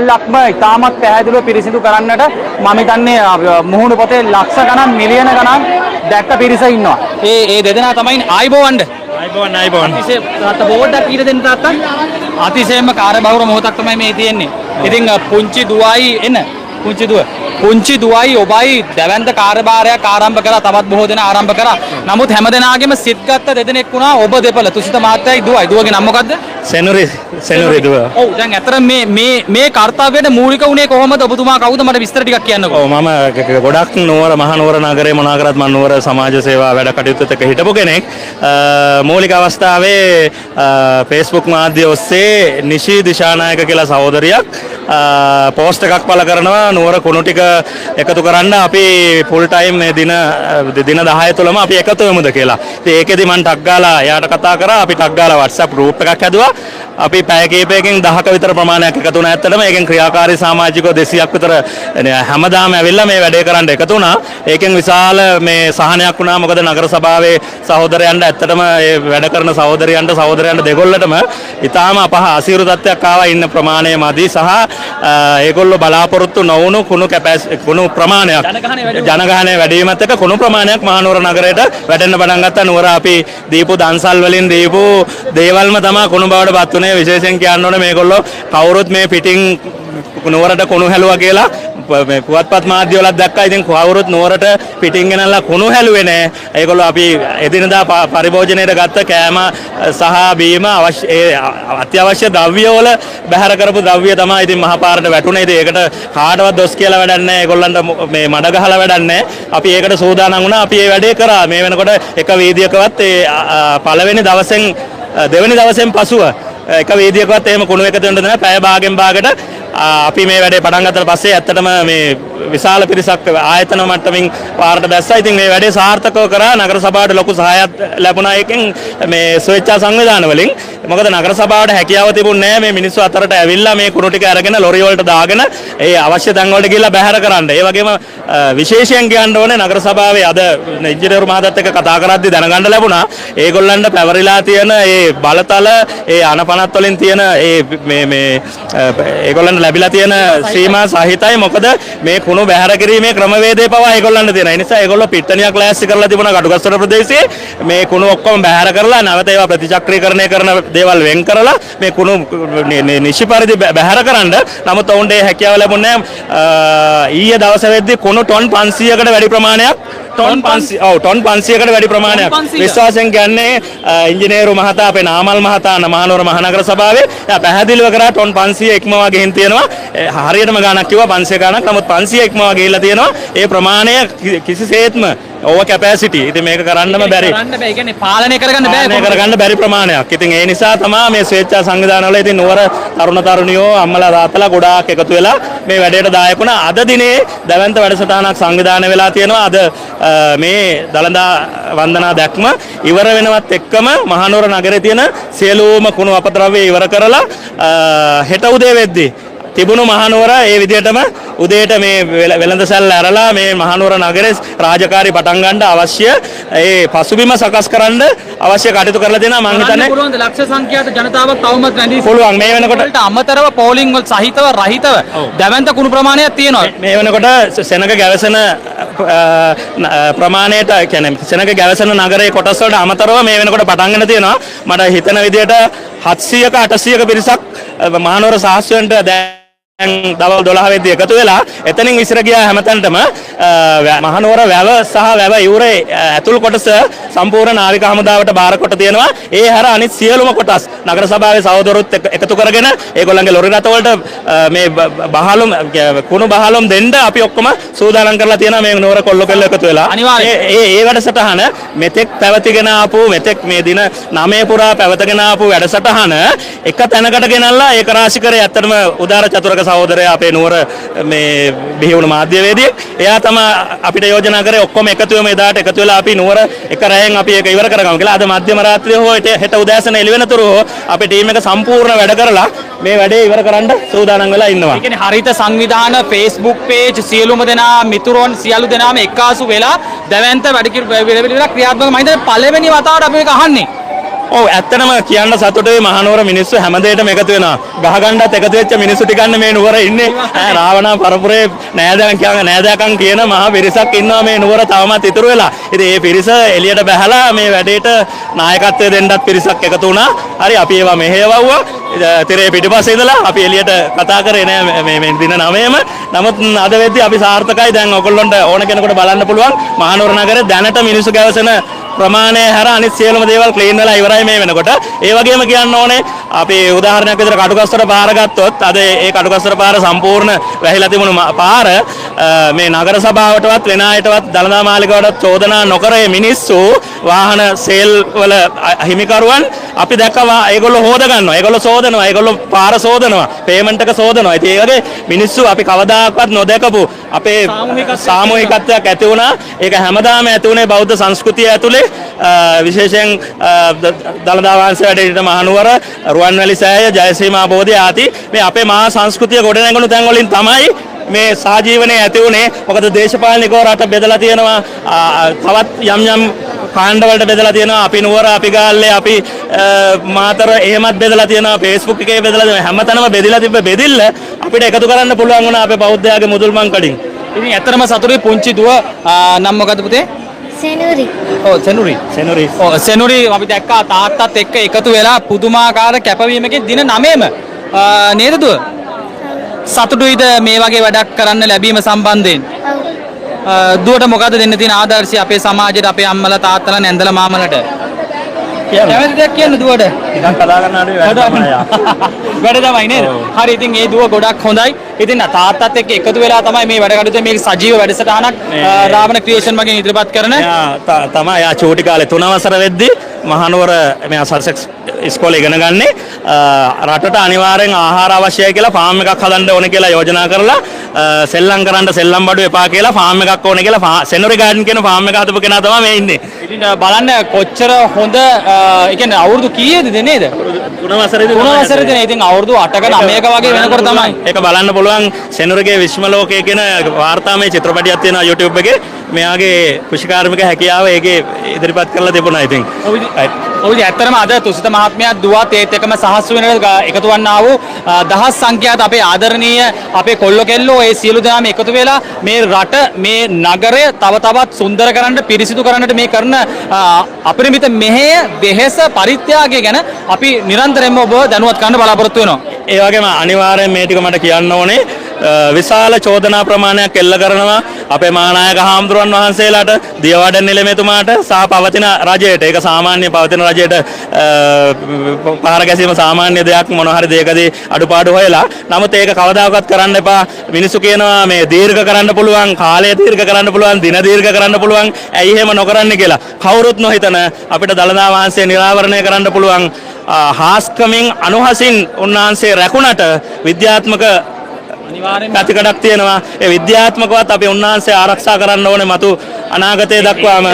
සියල්ලක්ම ඉතාමත් පැහැදිලිව පිරිසිදු කරන්නට මම හිතන්නේ මුහුණු පොතේ ලක්ෂ ගණන් මිලියන ගණන් දැක්ක පිරිස ඉන්නවා. ඒ දෙදෙනා තමයි ආයිබෝවන්ඩ. ආයිබෝවන්. තාත්තා බෝඩ්ඩක් ඊට දෙන්න තාත්තා. අතිශයින්ම කාර්යබහුල මොහොතක් තමයි මේ තියෙන්නේ. ඉතින් පුංචි දුවයි එන පුංචි දුවයි ඔබයි දැවැන්ත කාර්යභාරයක් ආරම්භ කරලා තවත් බොහෝ දෙනා ආරම්භ කරා. නමුත් හැමදෙනාගේම සිත් ගත්ත දෙදෙනෙක් වුණා ඔබ දෙපළ තුසිත මාත්‍යයි දුවයි. දුවගේ නම මොකද්ද? සෙනුරි දුව. ඔව් දැන් අතර මේ කාර්යයට මූලික වුණේ කොහොමද? ඔබතුමා කවුද? මට විස්තර ටිකක් කියන්නකෝ. ඔව් මම ගොඩක් නුවර මහනුවර නගරේ මොනවා කරත් මම නුවර සමාජ සේවා වැඩ කටයුතු එක හිටපු කෙනෙක්. මූලික අවස්ථාවේ Facebook මාධ්‍ය ඔස්සේ නිෂි දිශානායක කියලා සහෝදරියක් පෝස්ට් එකක් පළ කරනවා නුවර කුණු ටික එකතු කරන්න අපි ෆුල් ටයිම් මේ දින 10 තුලම අපි එකතු වෙමුද කියලා. ඉතින් ඒකෙදි මම ටක් ගාලා එයාට කතා කරා. අපි ටක් ගාලා WhatsApp group එකක් හැදුවා. අපි පැය කීපයකින් 10ක විතර ප්‍රමාණයක් එකතු වුණා. ඇත්තටම ඒකෙන් ක්‍රියාකාරී සමාජිකයෝ 200ක් විතර හැමදාම ඇවිල්ලා මේ වැඩේ කරන්න එකතු වුණා. ඒකෙන් විශාල මේ සහනයක් වුණා. මොකද නගර සභාවේ සහෝදරයන්ට ඇත්තටම මේ වැඩ කරන සහෝදරයන්ට දෙගොල්ලටම ඊටාම අසීරු තත්ත්වයක් ආවා. ඉන්න ප්‍රමාණය මදි සහ ඒගොල්ලෝ බලාපොරොත්තු නොවුණු කුණු ප්‍රමාණයක් ජනගහනය වැඩි වීමත් එක්ක කුණු ප්‍රමාණයක් මහනුවර නගරයට වැටෙන්න පටන් ගත්තා. නුවර අපි දීපු දන්සල් වලින් දීපු දේවල්ම තමයි කුණු බවට පත් වුණේ. විශේෂයෙන් කියන්න ඕනේ මේගොල්ලෝ කවුරුත් මේ පිටින් නුවරට කුණු හැලුවා කියලා මේ පුවත්පත් මාධ්‍ය වලත් දැක්කා. ඉතින් කවුරුත් නුවරට පිටින් ගෙනල්ලා කුණු හැලුවේ නැහැ. ඒගොල්ලෝ අපි එදිනදා පරිභෝජනයට ගත්ත කෑම සහ බීම අත්‍යවශ්‍ය ද්‍රව්‍ය වල බැහැර කරපු ද්‍රව්‍ය තමයි ඉතින් මහපාරට වැටුනේ. ඉතින් ඒකට කාටවත් දොස් කියලා වැඩක් නැහැ. ඒගොල්ලන්ට මේ මඩ ගහලා වැඩක් නැහැ. අපි ඒකට සූදානම් වුණා. අපි මේ වැඩේ කරා. මේ වෙනකොට එක වීදියකවත් පළවෙනි දවසෙන් දෙවෙනි දවසෙන් පසුව එක වේදිකවත් එහෙම කුණු එකතු වෙන්න දෙනවා. පැය භාගෙන් භාගයට අපි මේ වැඩේ පටන් ගත්තට පස්සේ ඇත්තටම මේ විශාල පිරිසක් ආයතන මට්ටමින් පාරට දැස්සා. ඉතින් මේ වැඩේ සාර්ථකව කරා. නගර සභාවට ලොකු සහායක් ලැබුණා එකෙන් මේ ස්වේච්ඡා සංවිධාන වලින්. මොකද නගර සභාවට හැකියාව තිබුණේ නැහැ මේ මිනිස්සු අතරට ඇවිල්ලා මේ කුණු ටික අරගෙන ලොරි වලට දාගෙන ඒ අවශ්‍ය තැන් වලට ගිහිල්ලා බැහැර කරන්න. ඒ වගේම විශේෂයෙන් කියන්න ඕනේ නගර සභාවේ අද ඉංජිනේරු මහතාත් එක්ක කතා කරද්දී දැනගන්න ලැබුණා ඒගොල්ලන්ට පැවරිලා තියෙන ඒ බලතල ඒ අනපනත් වලින් තියෙන මේ ඒගොල්ලන්ට ලැබිලා තියෙන සීමා සහිතයි. මොකද මේ කුණු බැහැර කිරීමේ ක්‍රමවේදය පවා ඒගොල්ලන්ට තියෙනවා. ඒ නිසා ඒගොල්ලෝ පිට්ටනියක් ලෑස්ති කරලා තිබුණා කටුගස්වල ප්‍රදේශයේ. මේ කුණු ඔක්කොම බැහැර කරලා නැවත ඒවා ප්‍රතිචක්‍රීකරණය කරන දේවල් වෙන් කරලා මේ කුණු නිසි පරිදි බැහැර කරන්න. නමුත් ඔවුන්ට ඒ හැකියාව ලැබුණේ නැහැ. ඊයේ දවසේ වෙද්දී කුණු ටොන් 500කට වැඩි ප්‍රමාණයක් ටොන් 500කට වැඩි ප්‍රමාණයක් විශ්වාසයෙන් කියන්නේ ඉංජිනේරු මහතා අපේ නාමල් මහතා මහනුවර මහනගර සභාවේ පැහැදිලිව කරා ටොන් 500 ඉක්මවා ගෙහින් තියෙනවා. හරියටම ගාණක් කිව්වා 500 ගාණක්. නමුත් 500 ඉක්මවා ගිහිල්ලා තියෙනවා. ඒ ප්‍රමාණය කිසිසේත්ම ඕවර් කැපැසිටි. ඉතින් මේක කරන්නම බැරි. ඒ කියන්නේ පාලනය කරගන්න බැරි ප්‍රමාණයක්. ඉතින් ඒ නිසා තමයි මේ ස්වේච්ඡා සංවිධාන වල ඉතින් නුවර තරුණ තරුණියෝ අම්මලා තාත්තලා ගොඩාක් එකතු වෙලා මේ වැඩේට දායක වුණා. අද දිනේ දැවැන්ත වැඩසටහනක් සංවිධානය වෙලා තියෙනවා. අද මේ දළදා වන්දනා දැක්ම ඉවර වෙනවත් එක්කම මහනුවර නගරේ තියෙන සියලුම කුණු අපද්‍රව්‍ය ඉවර කරලා හෙට උදේ වෙද්දී තිබුණු මහනුවර ඒ විදිහටම උදේට මේ වෙළඳසැල් ඇරලා මේ මහනුවර නගරේ රාජකාරී පටන් ගන්න අවශ්‍ය ඒ පසුබිම සකස් කරන්න අවශ්‍ය කටයුතු කරලා දෙනවා. මම හිතන්නේ පුළුවන් ලක්ෂ සංඛ්‍යාත ජනතාවක් තවමත් රැඳී පුළුවන්. මේ වෙනකොට අමතරව පෝලිං වල සහිතව රහිතව දැවැන්ත කුණු ප්‍රමාණයක් තියෙනවා. මේ වෙනකොට සෙනග ගැවසෙන ප්‍රමාණයට කියන්නේ සෙනග ගැවසෙන නගරයේ කොටස් වලට අමතරව මේ වෙනකොට පටන් ගන්න තියෙනවා. මට හිතන විදිහට 700ක 800ක පිරිසක් මහනුවර සාස්ත්‍රයන්ට දවල් 12 වෙද්දී එකතු වෙලා එතනින් ඉස්සර ගියා හැමතැනටම මහනුවර වැව සහ වැව ඉවුරේ ඇතුල් කොටස සම්පූර්ණ නාවික හමුදාවට බාර කොට තියෙනවා. ඒ හැර අනිත් සියලුම කොටස් නගර සභාවේ සහෝදරොත් එකතු කරගෙන ඒගොල්ලන්ගේ ලොරි රථ වලට මේ බහලුම් කුණු බහලුම් දෙන්න අපි ඔක්කොම සූදානම් කරලා තියෙනවා. මේ නුවර කොල්ල කෙල්ල එකතු වෙලා ඒ වැඩසටහන මෙතෙක් පැවතිගෙන ආපු මෙතෙක් මේ දින 9 පුරා පැවතගෙන ආපු වැඩසටහන එක තැනකට ගෙනල්ලා ඒක රාශි කරේ. ඇත්තටම උදාර චතුරක සහෝදරයා අපේ නුවර මේ බිහි වුණු මාධ්‍යවේදියෙක්. එයා තමයි අපිට යෝජනා කරේ ඔක්කොම එකතු වෙමු එදාට එකතු වෙලා අපි නුවර එක රැයෙන් අපි ඒක ඉවර කරගමු කියලා. අද මධ්‍යම රාත්‍රියේ හෝ හෙට උදෑසන එළි වෙනතුරු අපේ ටීම් එක සම්පූර්ණ වැඩ කරලා මේ වැඩේ ඉවර කරන්න සූදානම් වෙලා ඉන්නවා. ඒ කියන්නේ හරිත සංවිධාන Facebook page සියලුම දෙනා මිතුරන් සියලු දෙනාම එක්කාසු වෙලා දැවැන්ත වැඩ ක්‍රියාත්මක මම හිතන්නේ පළවෙනි වතාවට අපි මේක අහන්නේ. ඔව් ඇත්තටම කියන්න සතුටුයි මහනුවර මිනිස්සු හැමදේටම එකතු වෙනවා. ගහගණ්ඩත් එකතු වෙච්ච මිනිස්සු ටිකන්නේ මේ නුවර ඉන්නේ. රාවණා පරපුරේ නෑදෑකම් කියන මහා පිරිසක් ඉන්නවා මේ නුවර තවමත් ඉතුරු වෙලා. ඉතින් මේ පිරිස එළියට බැහැලා මේ වැඩේට නායකත්වය දෙන්නත් පිරිසක් එකතු වුණා. හරි අපි ඒවා මෙහෙයවුවා. තිරේ පිටිපස්සේ ඉඳලා අපි එළියට කතා කරේ නෑ මේ දින 9ම. නමුත් අද වෙද්දී අපි සාර්ථකයි. දැන් ඔයගොල්ලන්ට ඕන කෙනෙකුට බලන්න පුළුවන් මහනුවර නගරේ දැනට මිනිස්සු ගැවසෙන ප්‍රමාණය හැර අනිත් සියලුම දේවල් ක්ලීන් වෙලා ඉවරයි මේ වෙනකොට. ඒ වගේම කියන්න ඕනේ අපි උදාහරණයක් විදිහට කටුකස්තර පාර ගත්තොත් අද ඒ කටුකස්තර පාර සම්පූර්ණ වැහිලා තිබුණු පාර මේ නගර සභාවටවත් වෙන අයටවත් දළදා මාලිගාවටවත් චෝදනා නොකර මිනිස්සු වාහන සේල් වල හිමිකරුවන් අපි දැක්කවා ඒගොල්ලෝ හොද ගන්නවා. ඒගොල්ලෝ සෝදනවා. ඒගොල්ලෝ පාර සෝදනවා. පේමන්ට් එක සෝදනවා. ඉතින් ඒ වගේ මිනිස්සු අපි කවදාකවත් නොදකපු අපේ සාමූහිකත්වයක් ඇති වුණා. ඒක හැමදාම ඇති වුණේ බෞද්ධ සංස්කෘතිය ඇතුලේ විශේෂයෙන් දළදා වංශය වැඩිහිට මහනුවර රුවන්වැලි සෑය ජයසීමා බෝධිය ආදී මේ අපේ මහා සංස්කෘතිය ගොඩනැගුණු තැන් වලින් තමයි මේ සාජීවනයේ ඇති වුණේ. මොකද දේශපාලනිකව රට බෙදලා තියෙනවා. තවත් යම් කාණ්ඩ වලට බෙදලා තියෙනවා. අපි නුවර අපි ගාල්ලේ අපි මාතර එහෙමත් බෙදලා තියෙනවා. Facebook එකේ බෙදලා තියෙනවා. හැමතැනම බෙදලා තිබ්බ බෙදිල්ල අපිට එකතු කරන්න පුළුවන් වුණා අපේ බෞද්ධයාගේ මුදුල්මන් කඩින්. ඉතින් ඇත්තටම සතුටුයි පුංචි දුව නම් මොකද පුතේ? සෙනුරි. ඔව් සෙනුරි. ඔව් සෙනුරි අපි දැක්කා තාත්තත් එක්ක එකතු වෙලා පුදුමාකාර කැපවීමකින් දින 9ම නේද දුව? සතුටුයිද මේ වගේ වැඩක් කරන්න ලැබීම සම්බන්ධයෙන්? දුවට මොකද දෙන්න තියෙන ආදර්ශය අපේ සමාජයට අපේ අම්මලා තාත්තලා නැන්දලා මාමලට? කැමති දෙයක් කියන්න දුවට. ඉතින් කතා කරන්න ආවේ වැඩ තමයි නේද? හරි ඉතින් ඒ දුව ගොඩක් හොඳයි. ඉතින් තාත්තත් එක්ක එකතු වෙලා තමයි මේ වැඩ කටයුතු මේ සජීව වැඩසටහනක් රාවණ ක්‍රියේෂන් වගේ ඉදිරිපත් කරන. තමයි යා චූටි කාලේ 3 වසර වෙද්දී මහනුවර මෙයා සල්සෙක්ස් ඉස්කෝලේ ඉගෙන ගන්නේ රටට අනිවාර්යෙන් ආහාර අවශ්‍යයි කියලා ෆාම් එකක් හදන්න ඕනේ කියලා යෝජනා කරලා සෙල්ලම් කරන්න සෙල්ලම් බඩු එපා කියලා ෆාම් එකක් ඕනේ කියලා සෙනුරි ගාඩන් කියන ෆාම් එක හදපු කෙනා තමයි මේ ඉන්නේ. ඉතින් බලන්න කොච්චර හොඳ ඒ කියන්නේ අවුරුදු කීයේද නේද? 3 වසරේදී 3 වසරේදී ඉතින් අවුරුදු 8ක 9ක වගේ වෙනකොට තමයි. ඒක බලන්න පුළුවන් සෙනුරිගේ විශ්ම ලෝකයේ කියන වාර්තාමය චිත්‍රපටියක් තියෙනවා YouTube එකේ. මෙයාගේ කෘෂිකාර්මික හැකියාව ඒකේ ඉදිරිපත් කරලා තිබුණා ඉතින්. ඔව් ඉතින් ඇත්තටම අද තුසිත මහත්මයා දුවත් ඒත් එකම සහස් වෙනට එකතු වන්නා වූ දහස් සංඛ්‍යාත අපේ ආදරණීය අපේ කොල්ලෝ කෙල්ලෝ ඒ සියලු දෙනාම එකතු වෙලා මේ රට මේ නගරය තව තවත් සුන්දර කරන්න පිරිසිදු කරන්නට මේ කරන අපරිමිත මෙහෙය වෙහෙස පරිත්‍යාගය ගැන අපි නිරන්තරයෙන්ම ඔබ දැනුවත් කරන්න බලාපොරොත්තු වෙනවා. ඒ වගේම අනිවාර්යෙන් මේ ටික මට කියන්න ඕනේ විශාල චෝදනා ප්‍රමාණයක් එල්ල කරනවා අපේ මහානායක හාමුදුරන් වහන්සේලාට දියවඩන නිලමේතුමාට සහ පවතින රජයට. ඒක සාමාන්‍ය පවතින රජයට පහර ගැසීම සාමාන්‍ය දෙයක් මොන හරි දෙයකදී අඩුපාඩු හොයලා. නමුත් ඒක කවදාකවත් කරන්න එපා. මිනිස්සු කියනවා මේ දීර්ඝ කරන්න පුළුවන්, කාලය දීර්ඝ කරන්න පුළුවන්, දින දීර්ඝ කරන්න පුළුවන්. ඇයි එහෙම නොකරන්නේ කියලා. කවුරුත් නොහිතන අපිට දළදා වහන්සේ නිරාවරණය කරන්න පුළුවන්. හාස්කමින් අනුහසින් උන්වහන්සේ රැකුණට විද්‍යාත්මක පැතිකඩක් තියෙනවා. ඒ විද්‍යාත්මකවත් අපි උන්වහන්සේ ආරක්ෂා කරන්න ඕනේ මතු අනාගතය දක්වාම.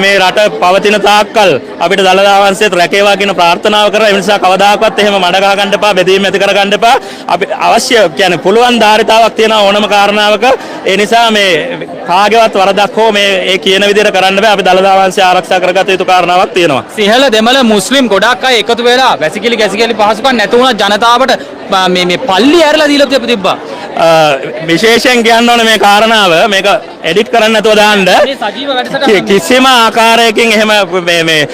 මේ රට පවතින තාක්කල් අපිට දළදා වහන්සේත් රැකේවා කියන ප්‍රාර්ථනාව කරලා ඒ නිසා කවදාකවත් එහෙම මඩ ගහ ගන්න එපා, බෙදීම් ඇති කර ගන්න එපා. අපි අවශ්‍ය කියන්නේ පුළුවන් ධාරිතාවක් තියෙන ඕනම කාරණාවක. ඒ නිසා මේ කාගේවත් වරදක් හෝ මේ ඒ කියන විදිහට කරන්න බෑ. අපි දළදා වහන්සේ ආරක්ෂා කරගත යුතු කාරණාවක් තියෙනවා. සිහල දෙමළ මුස්ලිම් ගොඩක් අය එකතු වෙලා වැසිකිලි ගැසිකිලි පහසුකම් නැති වුණා ජනතාවට මේ පල්ලි ඇරලා දීලා තිබ්බා. විශේෂයෙන් කියන්න ඕනේ මේ කාරණාව මේක එඩිට් කරන්න නැතුව දාන්න. කිසිම ආකාරයකින් එහෙම මේ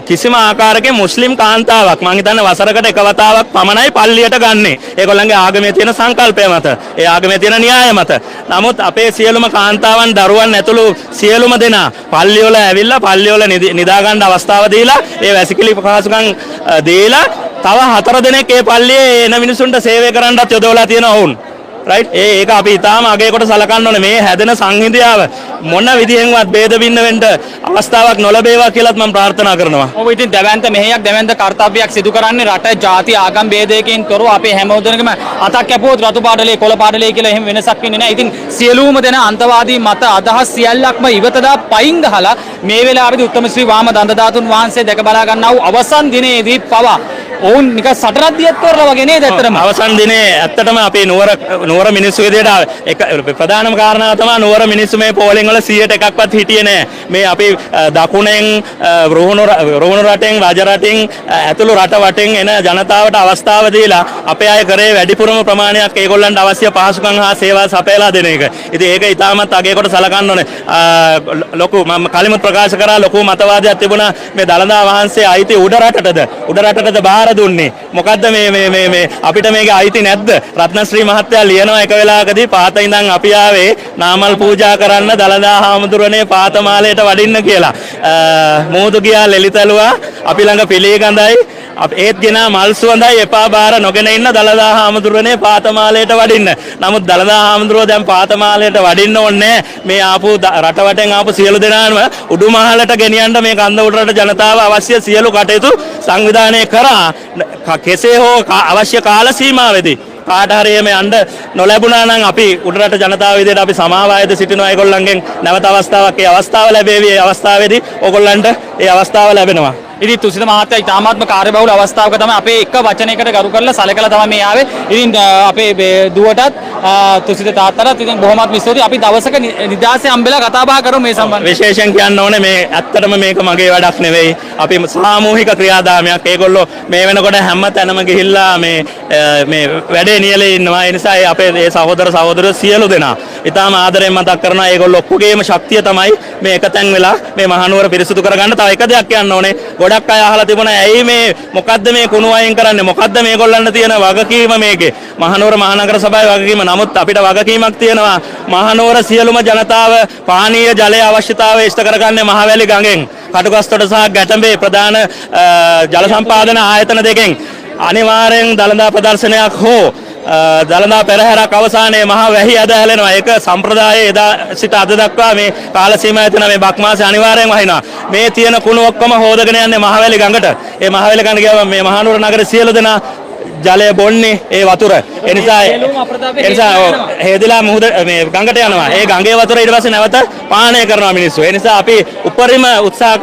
කිසිම ආකාරයකින් මුස්ලිම් කාන්තාවක් මම හිතන්නේ වසරකට එක වතාවක් පමණයි පල්ලියට ගන්නෙ. ඒගොල්ලන්ගේ ආගමේ තියෙන සංකල්පය මත, ඒ ආගමේ තියෙන න්‍යාය මත. නමුත් අපේ සියලුම කාන්තාවන් දරුවන් ඇතුළු සියලුම දෙනා පල්ලි වල ඇවිල්ලා පල්ලි වල නිදා ගන්න අවස්ථාව දීලා ඒ වැසිකිලි පහසුකම් දීලා තව 4 දෙනෙක් ඒ පල්ලියේ එන මිනිසුන්ට සේවය කරන්නත් යොදවලා තියෙනවා වුන්. රයිට් ඒක අපි ඊටාම අගයකට සලකන්න ඕනේ. මේ හැදෙන සංහිඳියාව මොන විදිහෙන්වත් ભેද බින්න වෙන්න අවස්ථාවක් නොලැබේවා කියලාත් මම ප්‍රාර්ථනා කරනවා. ඔව් ඉතින් දැවැන්ත මෙහෙයක් දැවැන්ත කර්තව්‍යයක් සිදු කරන්නේ රට ජාති ආගම් ભેදයකින් තොරව අපේ හැමෝදෙනකම අතක් කැපුවොත් රතු පාටලේ කොළ පාටලේ කියලා එහෙම වෙනසක් වෙන්නේ නැහැ. ඉතින් සියලුම දෙනා අන්තවාදී මත අදහස් සියල්ලක්ම ඉවතදා පයින් ගහලා මේ වෙලාවේදී උත්තම ශ්‍රී වාම දන්දදාතුන් වහන්සේ දැක බලා ගන්නා වූ අවසන් දිනේදී පවා ඔවුන් නික සටනක් දියත් කරලා වගේ නේද ඇත්තටම. අවසන් දිනේ ඇත්තටම අපේ නුවර නුවර මිනිස්සු විදියට එක ප්‍රධානම කාරණාව තමයි නුවර මිනිස්සු මේ පෝලිං වල 100ට එකක්වත් හිටියේ නෑ. මේ අපි දකුණෙන් රුහුණු රටෙන් රජ රටින් ඇතුළු රට වටෙන් එන ජනතාවට අවස්ථාව දීලා අපේ අය කරේ වැඩිපුරම ප්‍රමාණයක් ඒගොල්ලන්ට අවශ්‍ය පහසුකම් හා සේවා සපයලා දෙන එක. ඉතින් ඒක ඉතාමත් අගය කොට සලකන්න ඕනේ. ලොකු මම කලිමුත් ප්‍රකාශ කරා ලොකු මතවාදයක් තිබුණා මේ දළදා වහන්සේ අයිති උඩ රටටද බාර දුන්නේ. මොකද්ද මේ අපිට මේකේ අයිති නැද්ද? රත්නශ්‍රී මහත්තයා ලියනවා එක වෙලාවකදී පාත ඉඳන් අපි ආවේ නාමල් පූජා කරන්න දළදා හාමුදුරනේ පාතමාලයට වඩින්න කියලා. මෝදු ගියා ලෙලිතලුවා අපි ළඟ පිළිගඳයි ඒත් ගෙනා මල් සුවඳයි එපා බාර නොගෙන ඉන්න දළදා හාමුදුරනේ පාතමාලයට වඩින්න. නමුත් දළදා හාමුදුරුවෝ දැන් පාතමාලයට වඩින්න ඕනේ මේ ආපු රටවටෙන් ආපු සියලු දෙනාම උඩුමහලට ගෙනියන්න මේ කන්ද උඩරට ජනතාව අවශ්‍ය සියලු කටයුතු සංවිධානය කරා. කෙසේ හෝ අවශ්‍ය කාල සීමාවෙදී කාට හරි මේ යන්න නොලැබුණා නම් අපි උඩරට ජනතාව විදිහට අපි සමාවායද සිටිනවා ඒගොල්ලන්ගෙන් නැවත අවස්ථාවක් ඒ අවස්ථාව ලැබෙවි. ඒ අවස්ථාවේදී ඕගොල්ලන්ට ඒ අවස්ථාව ලැබෙනවා. ඉතින් තුසිත මහත්තයා ඉතාමත්ම කාර්යබහුල අවස්ථාවක තමයි අපේ එක වචනයකට ගරු කරලා සැලකලා තමයි මේ ආවේ. ඉතින් අපේ දුවටත් තුසිත තාත්තටත් ඉතින් බොහොමත් ස්තුතියි. අපි දවසක නිදාසේ හම්බෙලා කතා බහ කරමු මේ සම්බන්ධයෙන්. විශේෂයෙන් කියන්න ඕනේ මේ ඇත්තටම මේක මගේ වැඩක් නෙවෙයි. අපි සාමූහික ක්‍රියාදාමයක්. ඒගොල්ලෝ මේ වෙනකොට හැම තැනම ගිහිල්ලා මේ වැඩේ නියැලේ ඉන්නවා. ඒ නිසා අපේ මේ සහෝදර සහෝදරියෝ සියලු දෙනා ඉතාම ආදරෙන් මතක් කරනවා. ඒගොල්ලෝ ඔක්කොගේම ශක්තිය තමයි මේ එකතෙන් වෙලා මේ මහනුවර පිරිසුදු කරගන්න. තව එක දෙයක් කියන්න ඕනේ. ගොඩක් අය අහලා තිබුණා ඇයි මේ මොකද්ද මේ කුණු වයින් කරන්නේ? මොකද්ද මේගොල්ලන්ට තියෙන වගකීම මේකේ? මහනුවර මහනගර සභාවේ වගකීම. නමුත් අපිට වගකීමක් තියෙනවා. මහනුවර සියලුම ජනතාව පානීය ජලයේ අවශ්‍යතාවය ඉෂ්ට කරගන්නේ මහවැලි ගඟෙන්. කටුගස්තොට සහ ගැටඹේ ප්‍රධාන ජල සම්පාදන ආයතන දෙකෙන්. අනිවාර්යෙන් දළදා ප්‍රදර්ශනයක් හෝ දළදා පෙරහැරක් අවසානයේ මහා වැහි ඇද හැලෙනවා. ඒක සම්ප්‍රදායේ එදා සිට අද දක්වා මේ කාල සීමාව ඇතුළත මේ බක් මාසේ අනිවාර්යෙන් වහිනවා. මේ තියෙන කුණු ඔක්කොම හොදගෙන යන්නේ මහවැලි ගඟට. ඒ මහවැලි ගඟට ගියාම මේ මහනුවර නගරේ සියලු දෙනා ජලය බොන්නේ ඒ වතුර. ඒ නිසා හේදලා මුහුද මේ ගඟට යනවා. ඒ ගඟේ වතුර ඊට පස්සේ නැවත පානය කරනවා මිනිස්සු. ඒ නිසා අපි උපරිම උත්සාහ